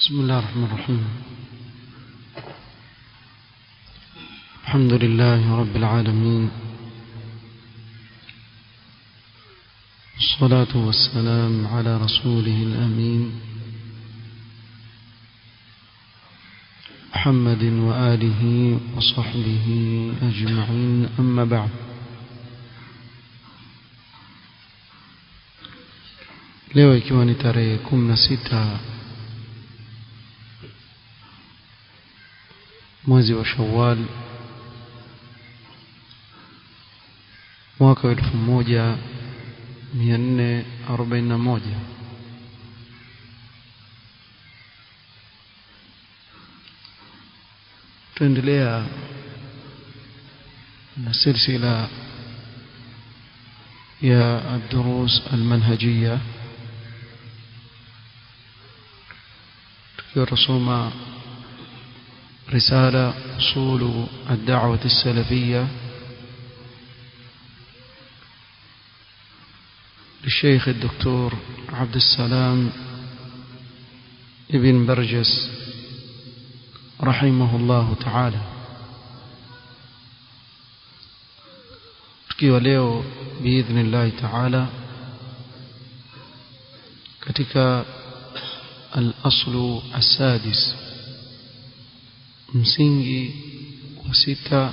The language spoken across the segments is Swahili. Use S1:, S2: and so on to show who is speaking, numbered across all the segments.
S1: بسم الله الرحمن الرحيم. الحمد لله رب العالمين، والصلاة والسلام على رسوله الأمين محمد وآله وصحبه أجمعين، أما بعد. leo ikiwa ni tarehe 16 mwezi wa Shawwal mwaka 1441, tuendelea na silsila ya ad-durus al-manhajiyya tukisoma رسالة أصول الدعوة السلفية للشيخ الدكتور عبد السلام ابن برجس رحمه الله تعالى. tukiwa leo بإذن الله تعالى katika الأصل السادس، msingi wa 6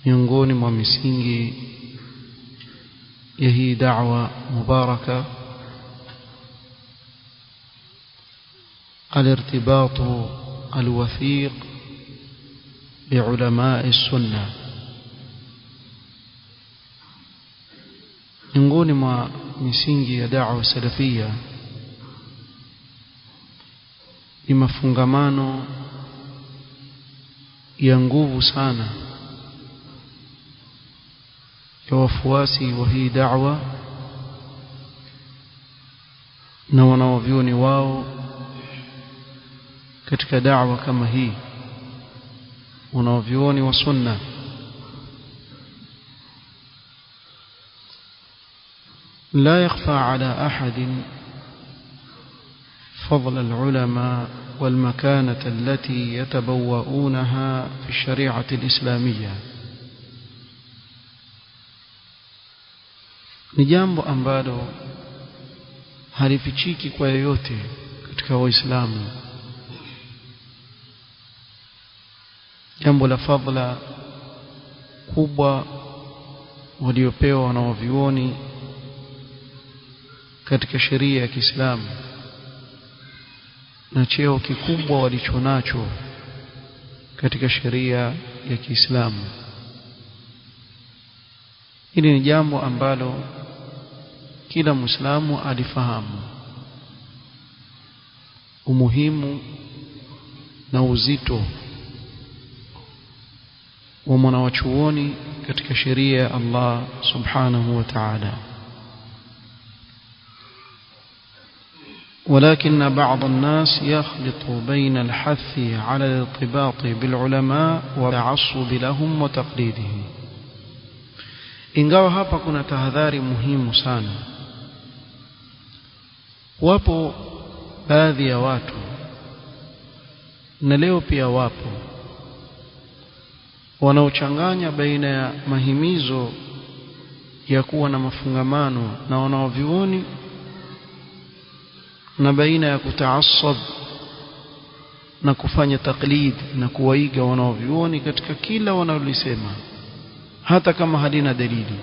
S1: miongoni mwa misingi ya hii da'wa mubaraka, الارتباط الوثيق بعلماء السنة. miongoni mwa misingi ya da'wa salafia ni mafungamano ya nguvu sana ya wafuasi wa hii da'wa na wanaovioni wao katika da'wa kama hii, wanaovioni wa sunna. لا يخفى على أحد فضل العلماء والمكانة التي يتبوؤونها في الشريعة الإسلامية. ni jambo ambalo halifichiki kwa yoyote katika Waislamu, jambo la fadhila kubwa waliopewa wanaovioni katika sheria ya Kiislamu na cheo kikubwa walichonacho katika sheria ya Kiislamu. Hili ni jambo ambalo kila Muislamu alifahamu umuhimu na uzito wa mwanachuoni katika sheria ya Allah subhanahu wa ta'ala. ولكن بعض الناس يخلط بين الحث على الارتباط بالعلماء والتعصب لهم وتقليدهم. ingawa hapa kuna tahadhari muhimu sana. Wapo baadhi ya watu, na leo pia wapo, wanaochanganya baina ya mahimizo ya kuwa na mafungamano na wanaovioni na baina ya kutaassab na kufanya taklid na kuwaiga wanaovioni katika kila wanalolisema, hata kama halina dalili.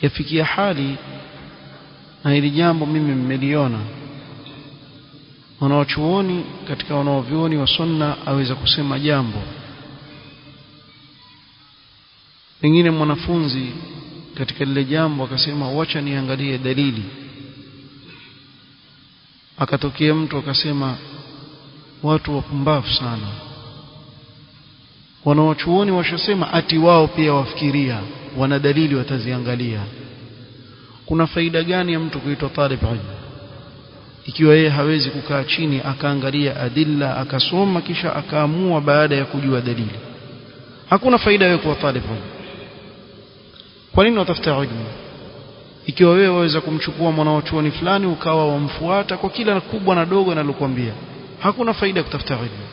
S1: Yafikia hali, na hili jambo mimi mmeliona, wanaochuoni katika wanaovioni wa sunna aweza kusema jambo, pengine mwanafunzi katika lile jambo akasema wacha niangalie dalili, akatokea mtu akasema watu wapumbavu sana, wanaochuoni washasema ati wao pia wafikiria wana dalili wataziangalia. Kuna faida gani ya mtu kuitwa talib ilm ikiwa yeye hawezi kukaa chini akaangalia adilla akasoma kisha akaamua baada ya kujua dalili? Hakuna faida ya kuwa talib ilm. Kwa nini watafuta ilmu? ikiwa wewe waweza kumchukua mwanachuoni fulani ukawa wamfuata kwa kila kubwa na dogo analokuambia, hakuna faida kutafuta ilmu.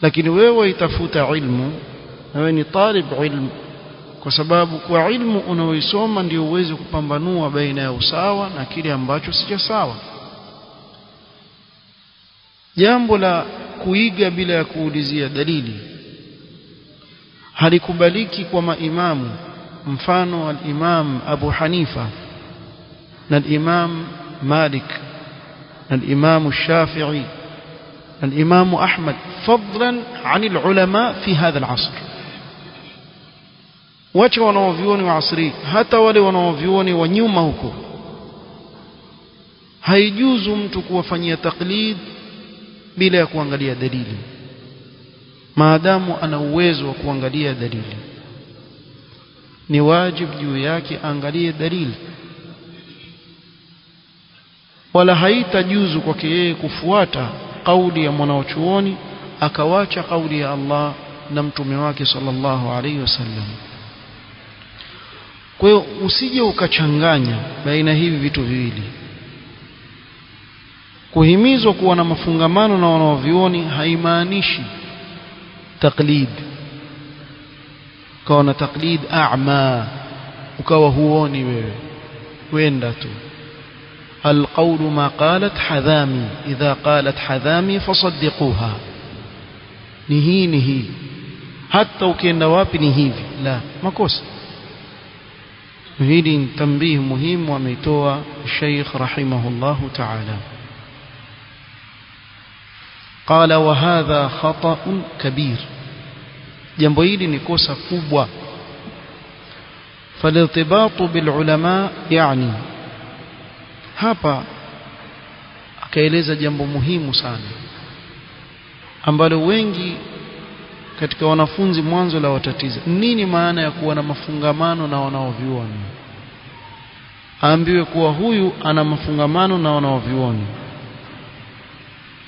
S1: Lakini wewe itafuta ilmu, wewe ni talib ilmu, kwa sababu kwa ilmu unaoisoma ndio uweze kupambanua baina ya usawa na kile ambacho si sawa. Jambo la kuiga bila ya kuulizia dalili halikubaliki kwa maimamu, mfano al-Imam Abu Hanifa na al-Imam Malik na al-Imam Shafi'i na al-Imam Ahmad, fadlan 'an al-ulama fi hadha al-'asr. Wacha wanaovioni wa asri, hata wale wanaovioni wa nyuma huko, haijuzu mtu kuwafanyia taklid bila ya kuangalia dalili, maadamu ana uwezo wa kuangalia dalili. Ni wajibu juu yake angalie dalili, wala haitajuzu kwake yeye kufuata kauli ya mwanachuoni akawacha kauli ya Allah na mtume wake sallallahu alaihi wasallam. Kwa hiyo usije ukachanganya baina hivi vitu viwili. Kuhimizwa kuwa na mafungamano na wanaovioni haimaanishi taklid, ukawa na taklid a'ma, ukawa huoni wewe, wenda tu. Alqawlu ma qalat hadhami, idha qalat hadhami fasaddiquha. Ni hii hata ukienda wapi ni hivi, la, makosa. Hili ni tambihi muhimu ameitoa Sheikh rahimahullahu ta'ala. Qala wa hadha khata'un kabir, jambo hili ni kosa kubwa. Falirtibatu bil ulama, yani hapa akaeleza jambo muhimu sana ambalo wengi katika wanafunzi mwanzo la watatiza. Nini maana ya kuwa na mafungamano na wanaovioni? Aambiwe kuwa huyu ana mafungamano na wanaovioni.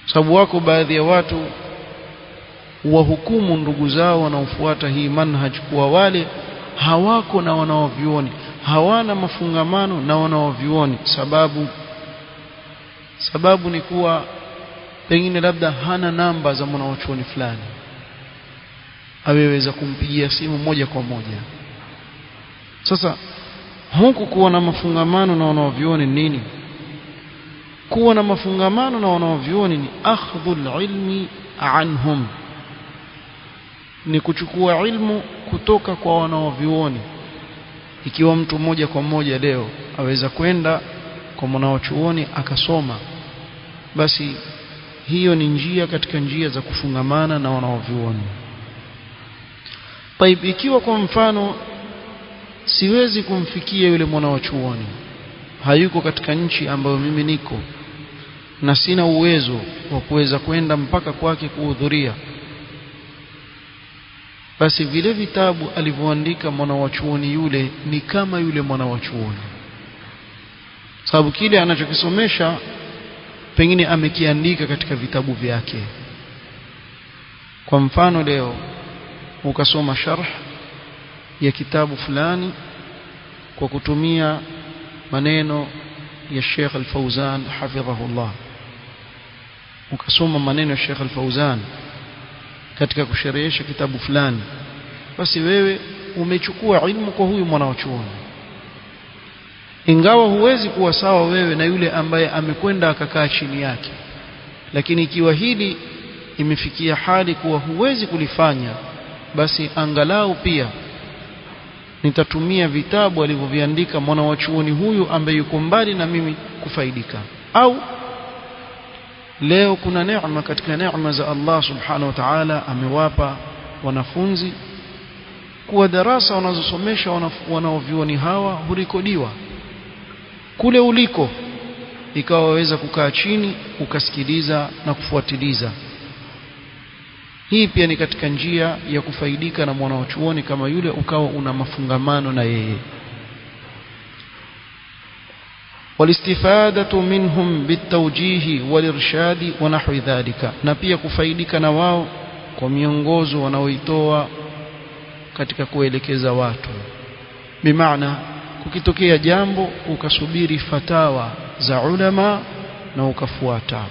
S1: Sababu wako baadhi ya watu wahukumu ndugu zao wanaofuata hii manhaj kuwa wale hawako na wanaovioni, hawana mafungamano na wanaovioni. Sababu ni kuwa pengine labda hana namba za mwanachuoni fulani, aweweza kumpigia simu moja kwa moja. Sasa huku kuwa na mafungamano na wanaovioni nini? Kuwa na mafungamano na wanaovioni ni akhdhul ilmi anhum, ni kuchukua ilmu kutoka kwa wanaovioni. Ikiwa mtu moja kwa moja leo aweza kwenda kwa mwanachuoni akasoma, basi hiyo ni njia katika njia za kufungamana na wanaovioni. Taib, ikiwa kwa mfano siwezi kumfikia yule mwanachuoni, hayuko katika nchi ambayo mimi niko, na sina uwezo wa kuweza kwenda mpaka kwake kuhudhuria, basi vile vitabu alivyoandika mwanachuoni yule ni kama yule mwanachuoni, sababu kile anachokisomesha pengine amekiandika katika vitabu vyake. Kwa mfano leo ukasoma sharh ya kitabu fulani kwa kutumia maneno ya Sheikh Al-Fawzan hafidhahullah, ukasoma maneno ya Sheikh Al-Fawzan katika kusherehesha kitabu fulani, basi wewe umechukua ilmu kwa huyu mwanachuoni, ingawa huwezi kuwa sawa wewe na yule ambaye amekwenda akakaa chini yake. Lakini ikiwa hili imefikia hali kuwa huwezi kulifanya, basi angalau pia nitatumia vitabu alivyoviandika mwanachuoni huyu ambaye yuko mbali na mimi kufaidika. Au leo kuna neema katika neema za Allah subhanahu wa ta'ala amewapa wanafunzi kuwa darasa wanazosomesha wanaovioni hawa hurekodiwa kule uliko, ikawa waweza kukaa chini ukasikiliza na kufuatiliza. Hii pia ni katika njia ya kufaidika na mwanachuoni kama yule, ukawa una mafungamano na yeye. Walistifadatu minhum bitawjihi walirshadi wa nahwi dhalika, na pia kufaidika na wao kwa miongozo wanaoitoa katika kuelekeza watu. Bimaana ukitokea jambo ukasubiri fatawa za ulama na ukafuata.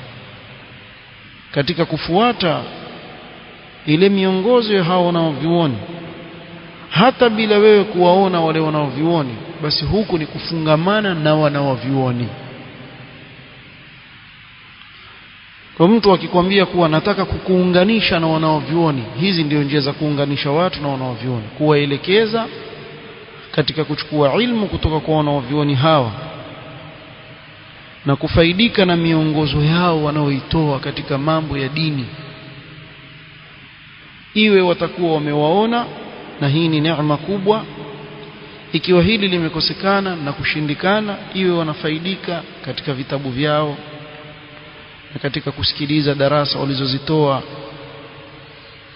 S1: Katika kufuata ile miongozo ya hao wanaovioni, hata bila wewe kuwaona wale wanaovioni, basi huku ni kufungamana na wanaovioni. Kwa mtu akikwambia kuwa nataka kukuunganisha na wanaovioni, hizi ndio njia za kuunganisha watu na wanaovioni, kuwaelekeza katika kuchukua ilmu kutoka kwa wanaovioni hawa na kufaidika na miongozo yao wanaoitoa katika mambo ya dini, iwe watakuwa wamewaona, na hii ni neema kubwa. Ikiwa hili limekosekana na kushindikana, iwe wanafaidika katika vitabu vyao na katika kusikiliza darasa walizozitoa,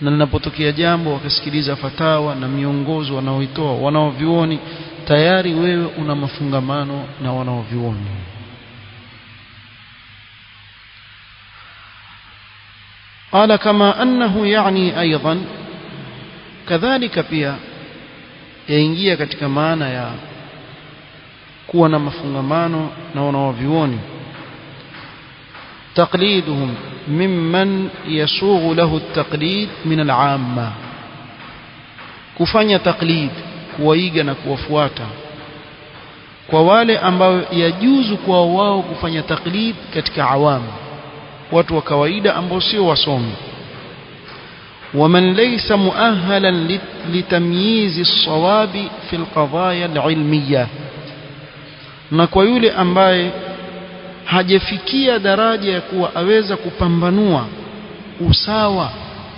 S1: na linapotokea jambo wakasikiliza fatawa na miongozo wanaoitoa wanaovioni, tayari wewe una mafungamano na wanaovioni. قال كما أنه يعني أيضا كذلك pia yaingia katika maana ya kuwa na mafungamano na wanaovioni تقليدهم ممن يسوغ له التقليد من العامة, kufanya taklid, kuwaiga na kuwafuata kwa wale ambao yajuzu kwa wao kufanya taklid katika awamu, watu wa kawaida ambao sio wasomi. ومن ليس مؤهلا لتمييز الصواب في القضايا العلمية, na kwa yule ambaye hajafikia daraja ya kuwa aweza kupambanua usawa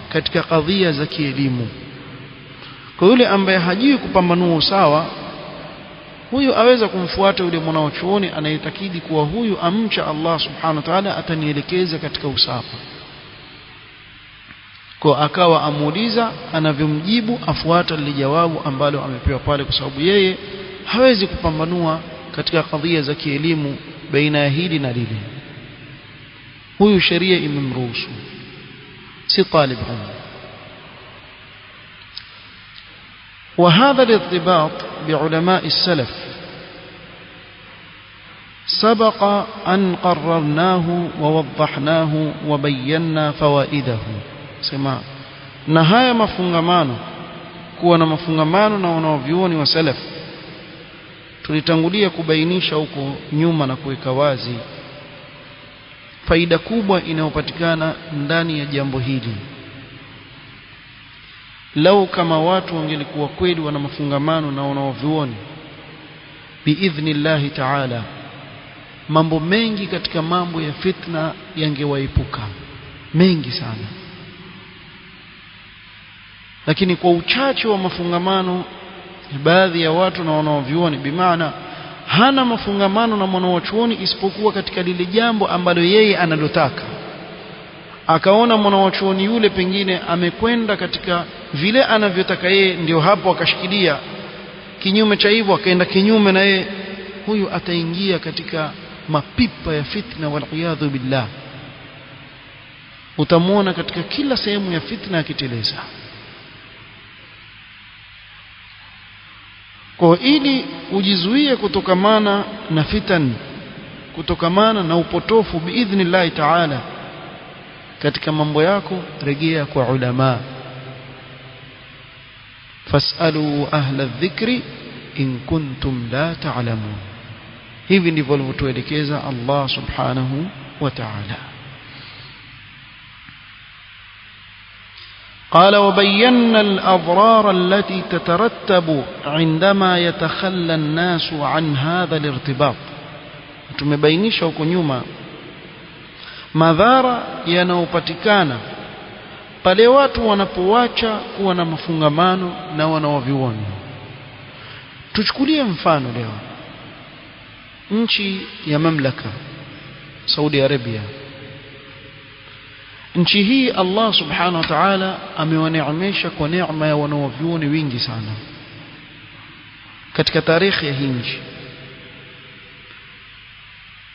S1: katika kadhia za kielimu. Kwa yule ambaye hajui kupambanua usawa, huyu aweza kumfuata yule mwanachuoni anayetakidi kuwa huyu amcha Allah subhanahu wa ta'ala, atanielekeza katika usawa. Kwa akawa amuuliza, anavyomjibu afuata lile jawabu ambalo amepewa pale, kwa sababu yeye hawezi kupambanua katika kadhia za kielimu baina ya hili na lile. Huyu sheria imemruhusu, si talib ilm. وهذا الارتباط بعلماء السلف سبق أن قررناه ووضحناه وبينا فوائده. سمع نهاية مفungamano, kuwa na mafungamano na wanaovioni wa salaf tulitangulia kubainisha huko nyuma na kuweka wazi faida kubwa inayopatikana ndani ya jambo hili. Lau kama watu wangelikuwa kweli wana mafungamano na wanaovioni, biidhnillahi ta'ala, mambo mengi katika mambo ya fitna yangewaepuka, mengi sana. Lakini kwa uchache wa mafungamano baadhi ya watu na wanaovioni, bimaana hana mafungamano na mwanachuoni isipokuwa katika lile jambo ambalo yeye analotaka, akaona mwanachuoni yule pengine amekwenda katika vile anavyotaka yeye, ndio hapo akashikilia. Kinyume cha hivyo akaenda kinyume na yeye, huyu ataingia katika mapipa ya fitna, wal iyadhu billah. Utamuona katika kila sehemu ya fitna akiteleza. Kwa ili ujizuie kutokamana na fitan, kutokamana na upotofu, biidhnillahi ta'ala, katika mambo yako rejea kwa ulama. Fasalu ahla dhikri in kuntum la ta'lamun. Hivi ndivyo alivyotuelekeza Allah subhanahu wa ta'ala. قال وبينا الأضرار التي تترتب عندما يتخلى الناس عن هذا الارتباط. tumebainisha huko nyuma madhara yanayopatikana pale watu wanapoacha kuwa na mafungamano na wanaovioni. Tuchukulie mfano leo nchi ya mamlaka Saudi Arabia. Nchi hii Allah subhanahu wa ta'ala amewaneemesha kwa neema ya wanaovioni wingi sana katika tarehe ya hii nchi.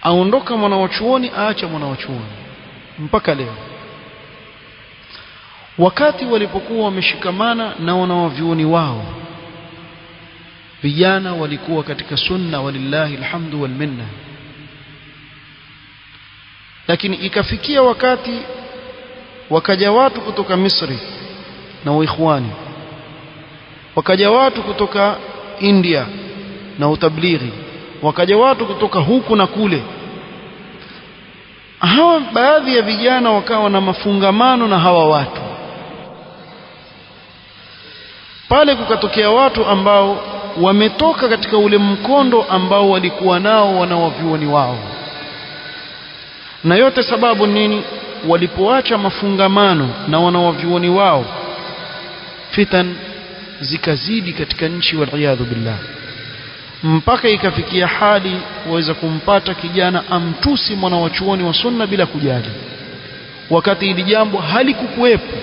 S1: Aondoka mwanachuoni, aacha mwanachuoni mpaka leo. Wakati walipokuwa wameshikamana na wanaovioni wao, vijana walikuwa katika sunna, walillahi alhamdu wal minna. Lakini ikafikia wakati wakaja watu kutoka Misri na Waikhwani, wakaja watu kutoka India na utablighi, wakaja watu kutoka huku na kule. Hawa baadhi ya vijana wakawa na mafungamano na hawa watu. Pale kukatokea watu ambao wametoka katika ule mkondo ambao walikuwa nao wanawavyuoni wao. Na yote sababu nini? Walipoacha mafungamano na wanawavyuoni wao, fitan zikazidi katika nchi, waliyadhu billah, mpaka ikafikia hali waweza kumpata kijana amtusi mwanawachuoni wa sunna bila kujali, wakati hili jambo halikukuwepo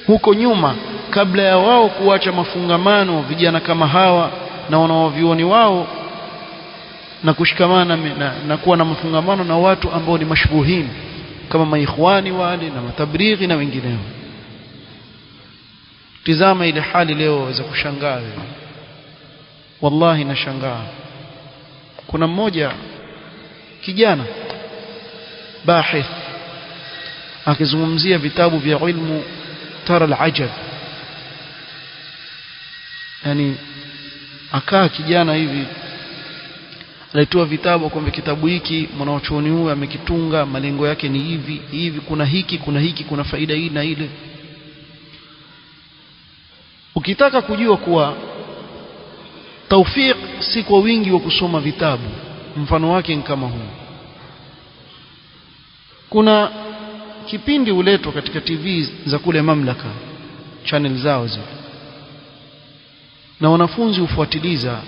S1: huko nyuma. Kabla ya wao kuacha mafungamano, vijana kama hawa na wanawavyuoni wao, na kushikamana na kuwa na mafungamano na watu ambao ni mashbuhin kama maikhwani wale na matabrighi na wengineo. Tizama ile hali leo, waweza kushangaa wewe. Wallahi nashangaa. Kuna mmoja kijana bahith akizungumzia vitabu vya ilmu, tara al-ajab. Yani akaa kijana hivi alitoa vitabu kwamba kitabu hiki mwanachuoni huyu amekitunga, malengo yake ni hivi hivi, kuna hiki kuna hiki, kuna faida hii na ile. Ukitaka kujua kuwa tawfiq si kwa wingi wa kusoma vitabu, mfano wake ni kama huu. Kuna kipindi uletwa katika TV za kule mamlaka, channel zao zile, na wanafunzi hufuatiliza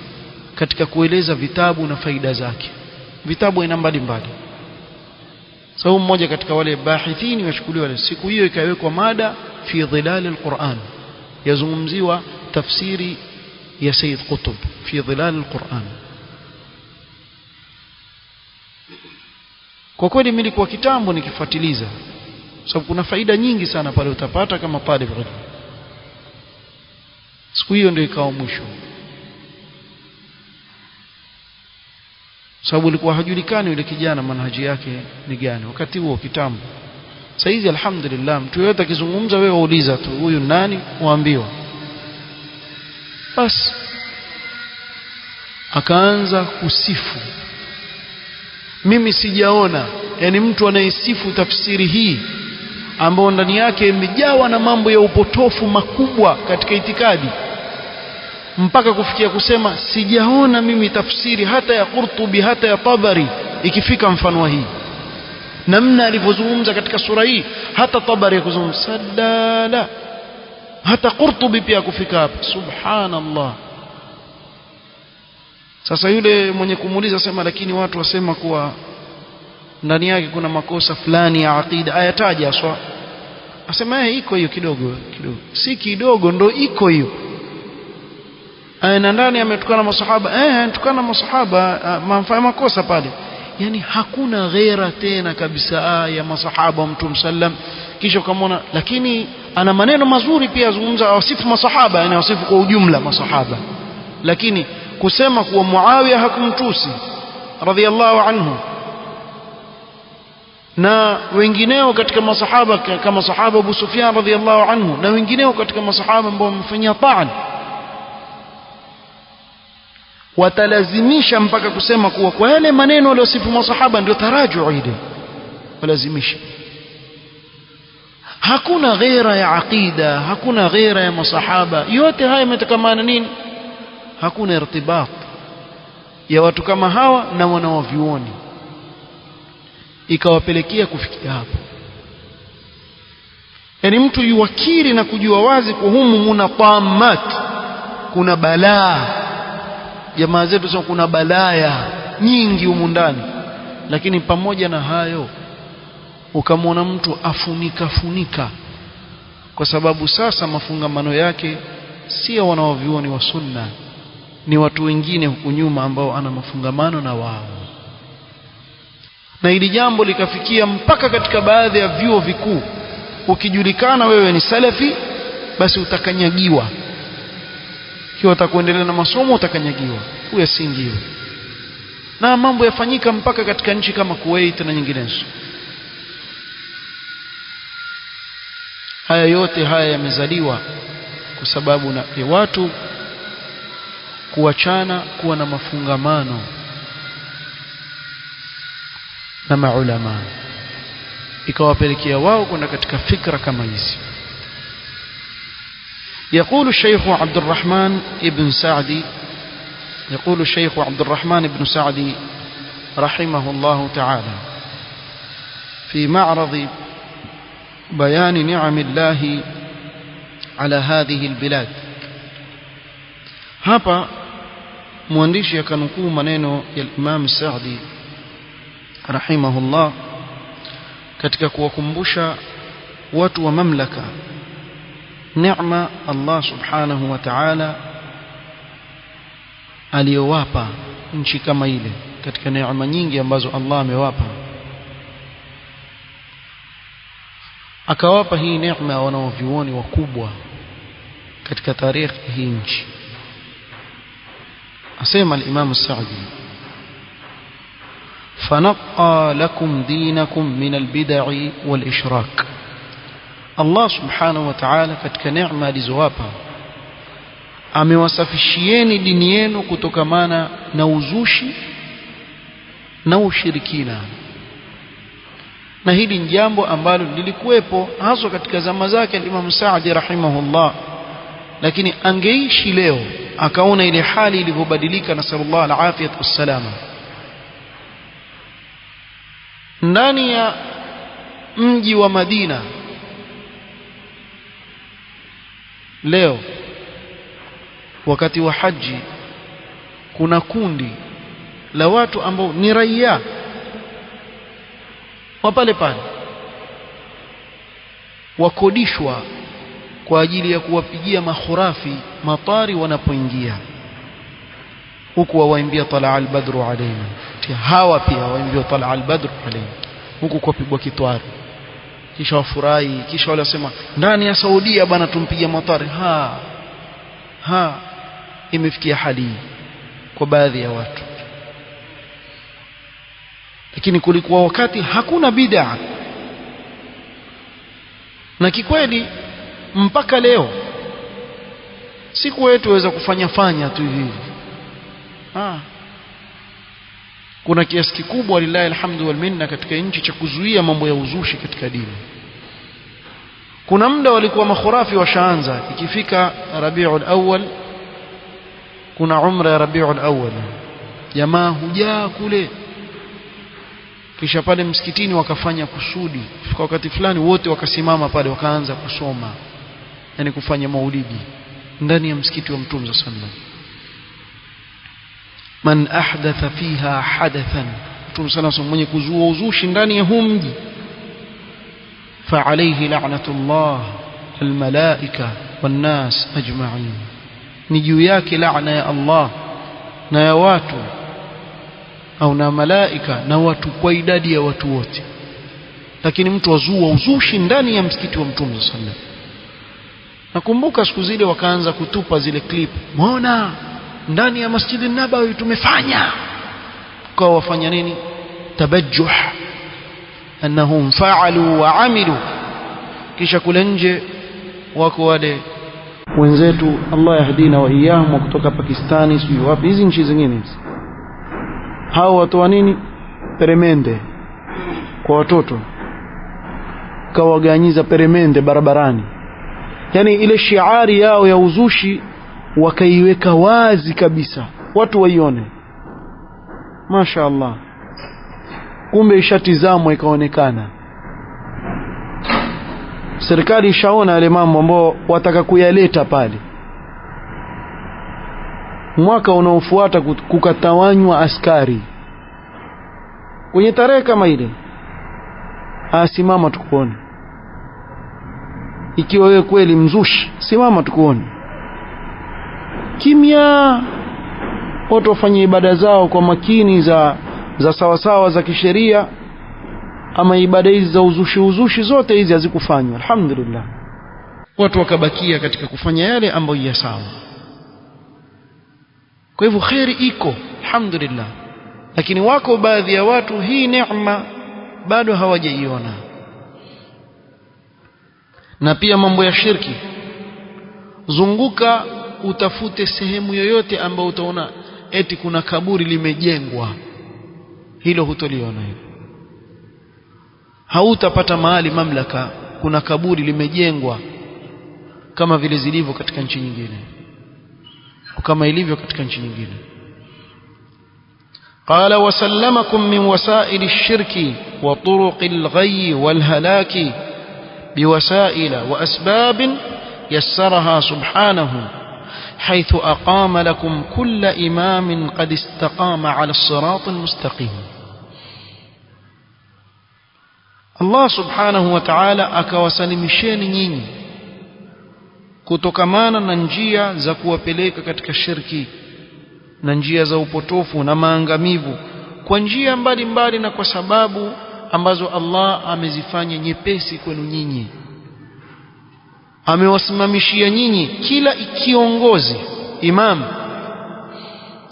S1: katika kueleza vitabu na faida zake. Vitabu aina mbalimbali. Sababu mmoja katika wale bahithini wachukuliwa siku hiyo, ikawekwa mada fi dhilal al-Qur'an, yazungumziwa tafsiri ya Sayyid Qutb fi dhilal al-Qur'an. Kwa kweli mimi nilikuwa kitambo nikifuatiliza, sababu kuna faida nyingi sana pale utapata kama talib ilm. Siku hiyo ndio ikawa mwisho, sababu ilikuwa hajulikani yule kijana manhaji yake ni gani wakati huo kitambo. Sasa hizi alhamdulillah, mtu yote akizungumza wewe wauliza tu huyu nani, uambiwa. Bas akaanza kusifu. Mimi sijaona yani mtu anayesifu tafsiri hii ambao ndani yake imejawa na mambo ya upotofu makubwa katika itikadi, mpaka kufikia kusema sijaona mimi tafsiri hata ya Qurtubi hata ya Tabari ikifika mfano wa hii. Namna alivyozungumza katika sura hii, hata Tabari yakuzungumza sadala, hata Qurtubi pia kufika hapa. Subhanallah. Sasa yule mwenye kumuuliza sema, lakini watu wasema kuwa ndani yake kuna makosa fulani ya aqida, ayataja aswa. Asema iko hiyo kidogo kidogo, si kidogo, ndo iko hiyo. Na ndani ametukana masahaba, ametukana masahaba, mafanya makosa pale. Yani hakuna ghaira tena kabisa ya masahaba wa Mtume sallam. Kisha ukamwona, lakini ana maneno mazuri pia, azungumza awasifu masahaba, yani awasifu kwa ujumla masahaba. Lakini kusema kuwa Muawiya hakumtusi radhiyallahu anhu na wengineo katika masahaba kama sahaba Abu Sufyan radhiyallahu anhu na wengineo katika masahaba ambao wamefanyia ta'an, watalazimisha mpaka kusema kuwa kwa yale maneno waliosifu masahaba ndio taraju ile, walazimisha. Hakuna ghaira ya aqida, hakuna ghaira ya masahaba. Yote haya yametokamana nini? Hakuna irtibat ya watu kama hawa na wanawavyuoni, ikawapelekea kufikia hapo. Yani mtu yuwakiri na kujua wazi kwa humu muna tamat, kuna balaa. Jamaa zetu sema kuna balaya nyingi humu ndani, lakini pamoja na hayo ukamwona mtu afunika kwa sababu sasa mafungamano yake sio wanaovyuoni wa sunna, ni watu wengine huku nyuma ambao ana mafungamano na wao. Na hili jambo likafikia mpaka katika baadhi ya vyuo vikuu, ukijulikana wewe ni salafi basi utakanyagiwa. Ikiwa utakuendelea na masomo utakanyagiwa, uyasingiwe. Na mambo yafanyika mpaka katika nchi kama Kuwait na nyinginezo. Haya yote haya yamezaliwa kwa sababu ya watu kuachana, kuwa na mafungamano na maulama, ikawapelekea wao kwenda katika fikra kama hizi. يقول الشيخ عبد الرحمن بن سعدي رحمه الله تعالى في معرض بيان نعم الله على هذه البلاد. hapa mwandishi akanukuu maneno ya Imam Saadi rahimahullah katika kuwakumbusha watu wa mamlaka neema Allah subhanahu wa ta'ala aliyowapa nchi kama ile. Katika neema nyingi ambazo Allah amewapa, akawapa hii neema wanaovioni wakubwa katika tarikhi hii nchi. asema al-Imam Saadi, فنقى لكم دينكم من البدع والإشراك. Allah subhanahu wa ta'ala katika neema alizowapa amewasafishieni dini yenu kutokamana na uzushi na ushirikina. Na hili ni jambo ambalo lilikuwepo hasa katika zama zake Imam Saadi rahimahullah, lakini angeishi leo akaona ile hali ilivyobadilika, na sallallahu alafiyat wassalama. Ndani ya mji wa Madina leo wakati wa haji kuna kundi la watu ambao ni raia wa pale pale, wakodishwa kwa ajili ya kuwapigia makhurafi matari wanapoingia huku, wawaimbia talaa al-badru alayna. Hawa pia waimbia talaa al-badru alayna huku kwa pigwa kitwari, kisha wafurahi, kisha wale wasema ndani ya Saudia bana tumpigia matari. Imefikia hali kwa baadhi ya watu. Lakini kulikuwa wakati hakuna bid'a, na kikweli mpaka leo siku wetu waweza kufanya tu hivi. Kuna kiasi kikubwa lillahi alhamdu wal minna katika nchi cha kuzuia mambo ya uzushi katika dini. Kuna muda walikuwa makhurafi washaanza, ikifika Rabiul Awwal, kuna umra ya Rabiul Awwal, jamaa hujaa kule, kisha pale msikitini wakafanya kusudi, kwa wakati fulani wote wakasimama pale wakaanza kusoma, yani kufanya maulidi ndani ya msikiti wa Mtume sallallahu alaihi wasallam. Man ahdatha fiha hadathan, Mtume sallallahu alaihi wasallam mwenye kuzua uzushi ndani ya huu mji, fa alayhi la'natullah almalaika wannas ajma'in, ni juu yake laana ya Allah na ya watu au na malaika na watu kwa idadi ya watu wote. Lakini mtu wazua uzushi ndani ya msikiti wa Mtume sallallahu alaihi wasallam. Nakumbuka siku zile wakaanza kutupa zile clip, muona ndani ya Masjid an-Nabawi tumefanya, kwa wafanya nini? Tabajjuh annahum fa'alu wa amilu. Kisha kule nje wako wale wenzetu, Allah yahdina wa iyahum, kutoka Pakistani sio wapi, hizi nchi zingine hizi, hao watu wa nini? Peremende kwa watoto, kawaganyiza peremende barabarani. Yani ile shiari yao ya uzushi wakaiweka wazi kabisa, watu waione. Masha Allah, kumbe ishatizamwa ikaonekana. Serikali ishaona yale mambo ambao wataka kuyaleta pale. Mwaka unaofuata kukatawanywa askari kwenye tarehe kama ile, simama tukuone. Ikiwa wewe kweli mzushi, simama tukuone. Kimya, watu wafanye ibada zao kwa makini za sawasawa za kisheria. Ama ibada hizi za uzushi zote hizi hazikufanywa, alhamdulillah. Watu wakabakia katika kufanya yale ambayo ya sawa. kwa hivyo khairi iko alhamdulillah, lakini wako baadhi ya watu hii neema bado hawajaiona. Na pia mambo ya shirki, zunguka utafute sehemu yoyote ambayo utaona eti kuna kaburi limejengwa, hilo hutoliona hilo. Hautapata mahali mamlaka kuna kaburi limejengwa kama vile zilivyo katika nchi nyingine, kama ilivyo katika nchi nyingine. قال وسلمكم من وسائل الشرك وطرق الغي والهلاك بوسائل وأسباب يسرها سبحانه، حيث أقام لكم كل إمام قد استقام على الصراط المستقيم. الله سبحانه وتعالى akawasalimisheni nyinyi kutokamana na njia za kuwapeleka katika shirki na njia za upotofu na maangamivu kwa njia mbalimbali na kwa sababu ambazo Allah amezifanya nyepesi kwenu nyinyi. Amewasimamishia nyinyi kila kiongozi, imam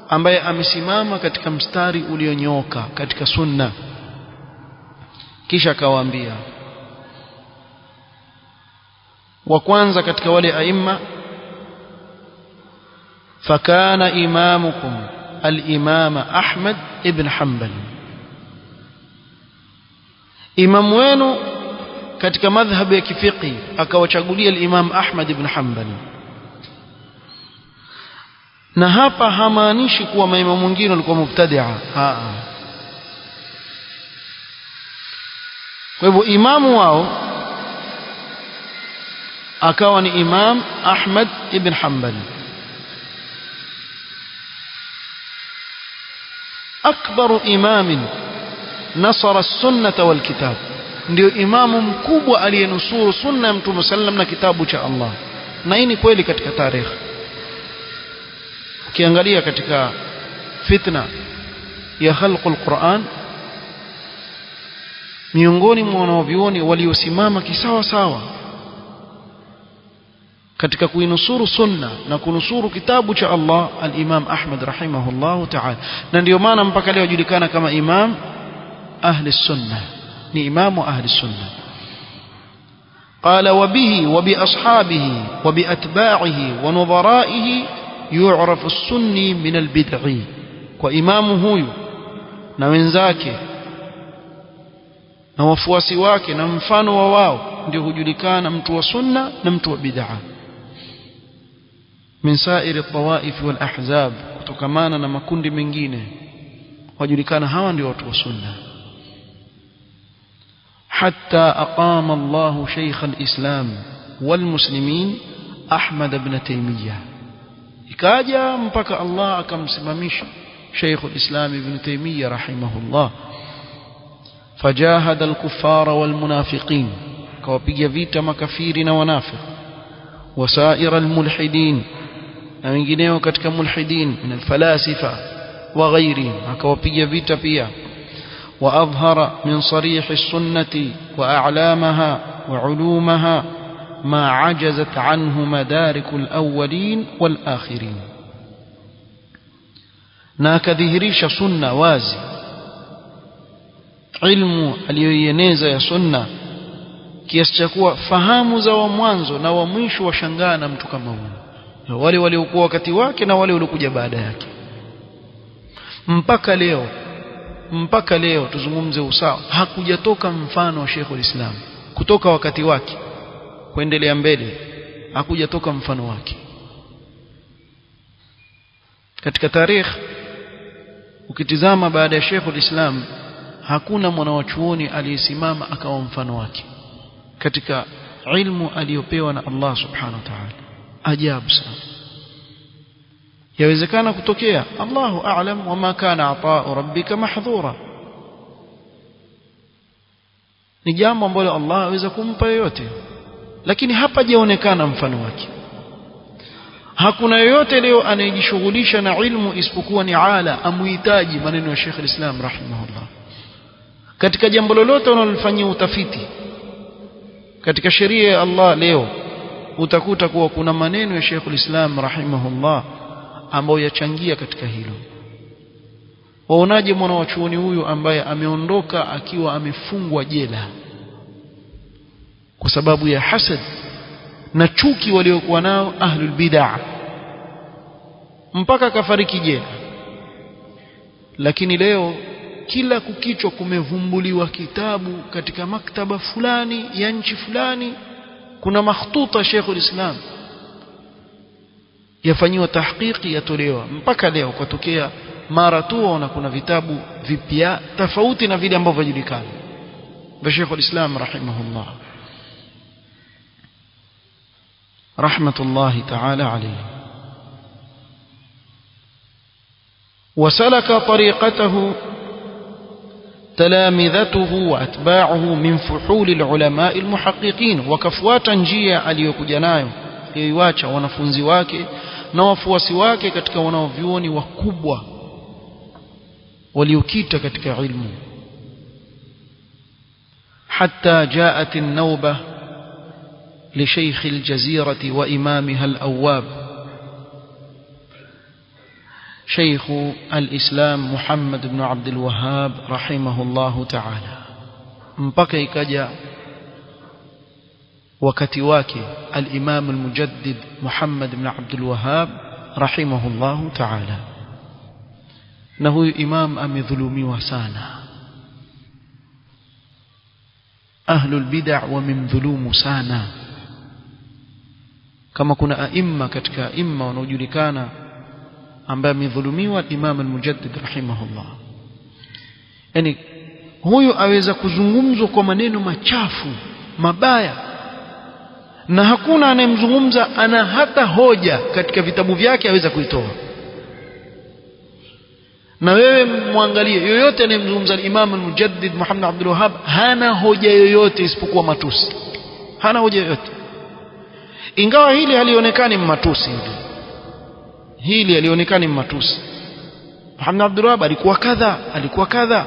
S1: ambaye amesimama katika mstari ulionyooka katika sunna. Kisha akawaambia wa kwanza katika wale aima, fakana imamukum al-imam Ahmad ibn Hanbal, imam wenu katika madhhabu ya kifiqhi akawachagulia al-imam Ahmad ibn Hanbal. Na hapa hamaanishi kuwa maimamu wengine walikuwa mubtadi'a, kwa hivyo imamu wao akawa ni imam Ahmad ibn Hanbal, akbaru imamin nasara as-sunnah wal kitab, ndio imamu mkubwa aliyenusuru sunna ya Mtume sallam na kitabu cha Allah. Na hii ni kweli katika tarehe. Ukiangalia katika fitna ya khalqul Qur'an, miongoni mwa wanavyuoni waliosimama kisawa sawa katika kuinusuru sunna na kunusuru kitabu cha Allah, al-Imam Ahmad rahimahullahu ta'ala. Na ndio maana mpaka leo julikana kama imam ahli sunnah, ni imamu ahli sunnah. قال وبه وبأصحابه وبأتباعه ونظرائه يعرف السني من البدعي. وإمامه huyu na wenzake na wafuasi wake na mfano wa wao ndio hujulikana mtu wa sunna na mtu wa bid'a. min sa'iri at-tawaif wal ahzab, kutokamana na makundi mengine wajulikana hawa ndio watu wa sunna. حتى أقام الله شيخ الإسلام والمسلمين أحمد بن تيمية، ikaja mpaka Allah akamsimamisha شيخ الإسلام ابن تيمية رحمه الله. فجاهد الكفار والمنافقين، kawapiga vita makafiri na wanafiq. وسائر الملحدين، na wengineo katika mulhidin min alfalasifa wa ghairihim, akawapiga vita pia. وأظهر من صريح السنة وأعلامها وعلومها ما عجزت عنه مدارك الأولين والآخرين، ناكذهريش سنة وازي علم aliyoieneza ya sunna kiasi cha kuwa fahamu za wa mwanzo na wa mwisho washangana mtu kama huyo, wale waliokuwa wakati wake na wale waliokuja baada yake. Mpaka leo tuzungumze usawa, hakujatoka mfano wa Sheikh al-Islam kutoka wakati wake kuendelea mbele, hakujatoka mfano wake katika tarehe. Ukitizama baada ya Sheikh al-Islam hakuna mwanachuoni aliyesimama akawa mfano wake katika ilmu aliyopewa na Allah subhanahu wa ta'ala. Ajabu sana, yawezekana kutokea, Allahu a'lam, wama kana ata'u rabbika mahdhura, ni jambo ambalo Allah aweza kumpa yoyote, lakini hapajaonekana mfano wake. Hakuna yoyote leo anayejishughulisha na ilmu isipokuwa ni ala amuhitaji maneno ya Sheikh al-Islam rahimahullah. Katika jambo lolote unalofanyia utafiti katika sheria ya Allah leo, utakuta kuwa kuna maneno ya Sheikh al-Islam rahimahullah ambayo yachangia katika hilo. Waonaje mwana wa chuoni huyu ambaye ameondoka akiwa amefungwa jela kwa sababu ya hasad na chuki waliokuwa nao ahlul bid'ah, mpaka kafariki jela? Lakini leo kila kukichwa kumevumbuliwa kitabu katika maktaba fulani ya nchi fulani, kuna makhtuta Sheikhul Islam yafanyiwa tahqiqi, yatolewa mpaka leo kutokea mara tu waona kuna vitabu vipya tofauti na vile ambavyo vijulikana vya Sheikhul Islam rahimahullah rahmatullahi ta'ala alayhi. وسلك طريقته تلامذته وأتباعه من فحول العلماء المحققين, وكفواتا njia aliyokuja nayo yoiacha wanafunzi wake na wafuasi wake katika wanaovyuoni wakubwa waliokita katika ilmu. حتى جاءت النوبة لشيخ الجزيرة وإمامها الأواب شيخ الإسلام محمد بن عبد الوهاب رحمه الله تعالى, mpaka ikaja wakati wake al-Imam al-Mujaddid Muhammad ibn Abdul Wahhab rahimahullahu ta'ala. Na huyu imam amedhulumiwa sana, ahlul bid'ah wamemdhulumu sana. Kama kuna aima katika aima wanaojulikana ambaye amedhulumiwa Imam al-Mujaddid rahimahullah, yani huyu aweza kuzungumzwa kwa maneno machafu mabaya na hakuna anayemzungumza ana hata hoja katika vitabu vyake aweza kuitoa. Na wewe muangalie yoyote anayemzungumza Imam al-Mujaddid Muhammad Abdul Wahhab hana hoja yoyote isipokuwa matusi, hana hoja yoyote. Ingawa hili halionekani matusi, hili halionekani matusi. Muhammad Abdul Wahhab alikuwa kadha, alikuwa kadha,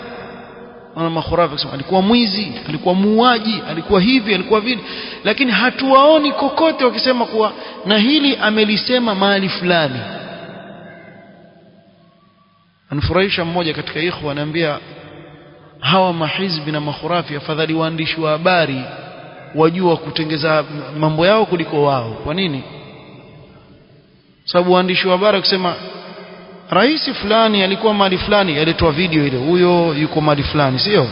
S1: wana makhurafi kusema alikuwa mwizi, alikuwa muuaji, alikuwa hivi, alikuwa vile, lakini hatuwaoni kokote wakisema kuwa na hili amelisema mahali fulani. Anifurahisha mmoja katika ikhwa ananiambia hawa mahizbi na makhurafi afadhali waandishi wa habari wajua kutengeza mambo yao kuliko wao. Kwa nini? Sababu waandishi wa habari kusema rais fulani alikuwa mahali fulani, yaletwa video ile, huyo yuko mahali fulani, sio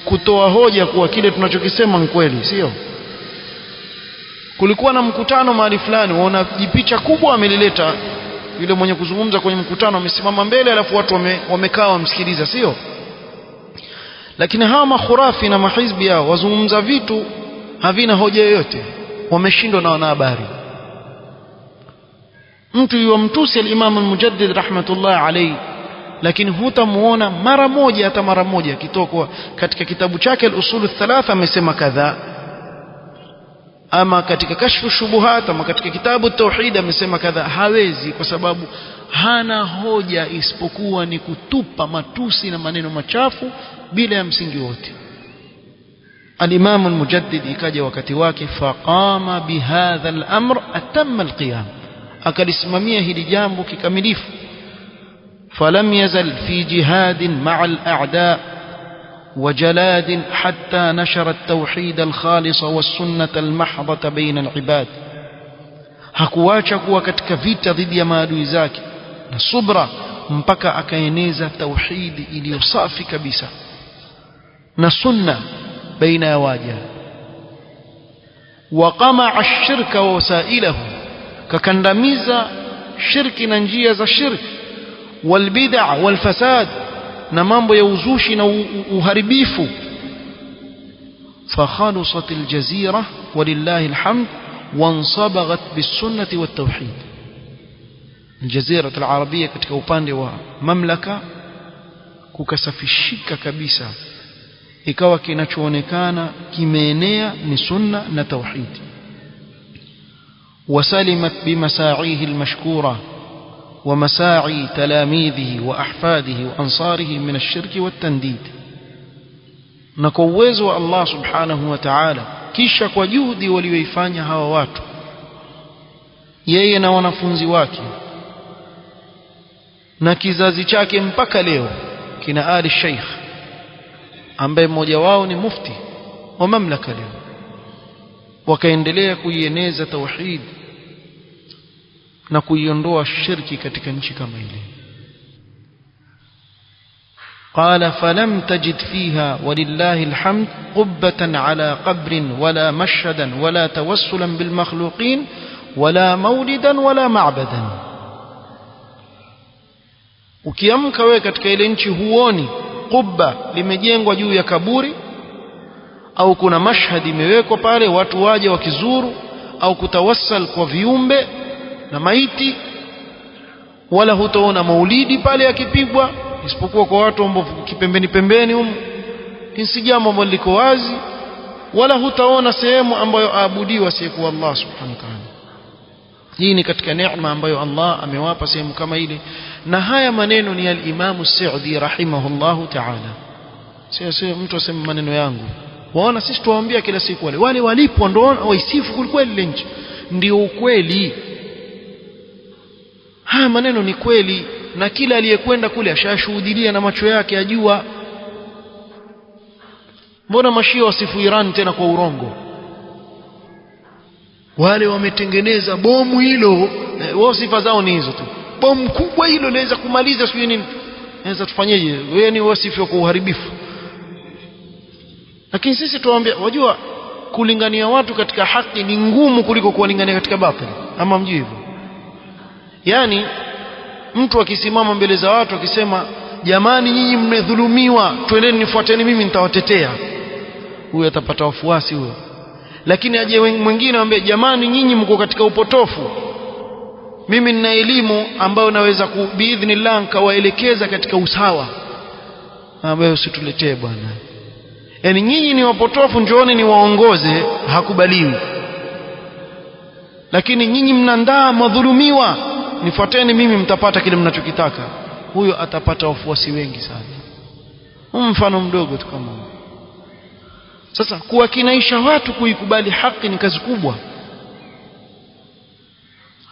S1: kutoa hoja kuwa kile tunachokisema ni kweli, sio. Kulikuwa na mkutano mahali fulani, waona jipicha kubwa amelileta yule mwenye kuzungumza kwenye mkutano, amesimama mbele alafu watu wamekaa wamsikiliza, sio. Lakini hawa makhurafi na mahizbi yao wazungumza vitu havina hoja yoyote, wameshindwa na wanahabari. Mtu yumtusi al-Imam al-Mujaddid rahmatullah alayhi, lakini hutamuona mara moja, hata mara moja kitoko katika kitabu chake al-Usul al-Thalatha amesema kadha, ama katika kashfu shubuhat, ama katika kitabu at-Tauhid amesema kadha. Hawezi, kwa sababu hana hoja isipokuwa ni kutupa matusi na maneno machafu bila ya msingi wote. Al-Imam al-Mujaddid ikaja wakati wake, faqama bihadha al-amr atamma al-qiyam, akalisimamia hili jambo kikamilifu. Falam yazal fi jihadin ma'a al-a'da وجلاد حتى نشر التوحيد الخالص والسنة المحضة بين العباد. hakuacha kuwa katika vita dhidi ya maadui zake na subra mpaka akaeneza tauhidi iliyo safi kabisa na sunna baina ya waja. waqama ash-shirka wa wasailahu, kakandamiza shirki na njia za shirki, wal bid'a wal fasad, na mambo ya uzushi na uharibifu. fakhalusat al-jazira walillahi alhamd wansabaghat bis-sunnati wat-tauhid. Al-jazira al-arabia katika upande wa mamlaka kukasafishika kabisa, ikawa kinachoonekana kimeenea ni sunna na tauhid. wasalimat bimasaihi al-mashkura ومساعي تلاميذه وأحفاده وأنصاره من الشرك والتنديد. نكوزوا الله سبحانه وتعالى kisha kwa juhudi walioifanya hawa watu yeye na wanafunzi wake na kizazi chake mpaka leo kina Ali Sheikh ambaye mmoja wao ni mufti wa mamlaka leo, wakaendelea kuieneza tauhid na kuiondoa shirki katika nchi kama ile. قال فلم تجد فيها ولله الحمد قبة على قبر ولا مشهدا ولا توسلا بالمخلوقين ولا مولدا ولا معبدا. ukiamka wewe katika ile nchi huoni qubba limejengwa juu ya kaburi au kuna mashhad imewekwa pale watu waje wakizuru au kutawassal kwa viumbe na maiti, wala hutaona maulidi pale yakipigwa isipokuwa kwa watu ambao kipembeni pembeni huko, si jambo ambalo liko wazi, wala hutaona sehemu ambayo aabudiwa asiyekuwa Allah subhanahu wa ta'ala. Hii ni katika neema ambayo Allah amewapa sehemu kama ile, na haya maneno ni al-Imam as-Sa'di rahimahullahu ta'ala. Sio mtu aseme maneno yangu. Waona sisi tuwaambia kila siku wale walipo ndio waisifu kulikuwa ile nchi, ndio ukweli. Haya maneno ni kweli, na kila aliyekwenda kule ashashuhudia na macho yake ajua. Mbona mashia wasifu Iran tena kwa urongo? Wale wametengeneza bomu hilo, wao sifa zao ni hizo tu. Bomu kubwa hilo linaweza kumaliza sio nini? Naweza tufanyeje? Wewe ni wasifu kwa uharibifu. Lakini sisi tuwaambia, wajua kulingania watu katika haki ni ngumu kuliko kuwalingania katika batili. Ama mjui hivyo? Yani mtu akisimama mbele za watu akisema jamani nyinyi mmedhulumiwa, twendeni nifuateni mimi nitawatetea, huyo atapata wafuasi huyo. Lakini aje mwingine ambaye jamani nyinyi mko katika upotofu, mimi nina elimu ambayo naweza biidhnillah nikawaelekeza katika usawa, ambayo usituletee bwana. Yani nyinyi ni wapotofu, njooni niwaongoze, hakubaliwi. Lakini nyinyi mnandaa madhulumiwa, nifuateni mimi mtapata kile mnachokitaka, huyo atapata wafuasi wengi sana. Mfano mdogo tu kama huo. Sasa kuwakinaisha watu kuikubali haki ni kazi kubwa,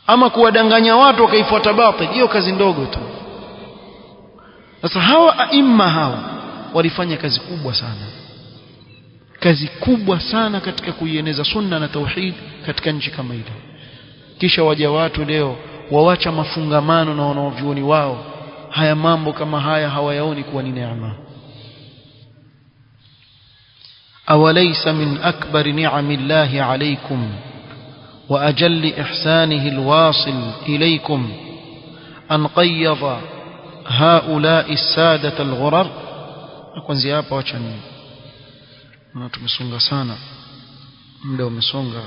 S1: ama kuwadanganya watu wakaifuata batili, hiyo kazi ndogo tu. Sasa hawa aima hawa walifanya kazi kubwa sana, kazi kubwa sana katika kuieneza sunna na tauhid katika nchi kama ile. Kisha waja watu leo wawacha mafungamano na wanaovyuoni wao, haya mambo kama haya hawayaoni kuwa ni neema. أوليس من أكبر نعم الله عليكم وأجل إحسانه الواصل إليكم أن قيض هؤلاء السادة الغرر. أكون زيابا وچani tumesonga sana, muda umesonga,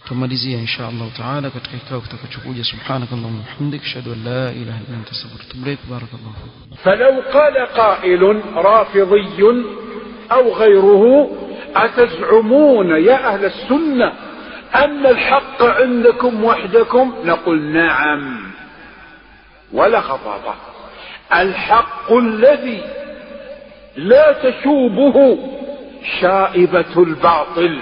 S1: tumalizia insha Allah taala katika kikao kitakachokuja. Subhanakallahumma wa bihamdika ashhadu an la ilaha illa anta astaghfiruka wa atubu ilaik. Barakallahu fiik.
S2: فلو قال قائل رافضي أو غيره أتزعمون يا أهل السنة أن الحق عندكم وحدكم؟ نقول نعم ولا خطابة. الحق الذي لا تشوبه شائبة الباطل،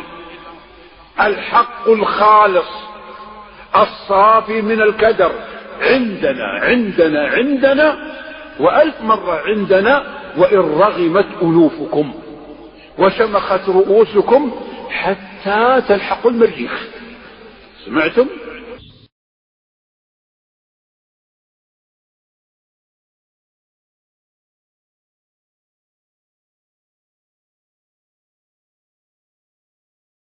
S2: الحق الخالص الصافي من الكدر، عندنا عندنا عندنا وألف مرة عندنا، وإن رغمت أنوفكم وشمخت رؤوسكم حتى تلحقوا المريخ. سمعتم؟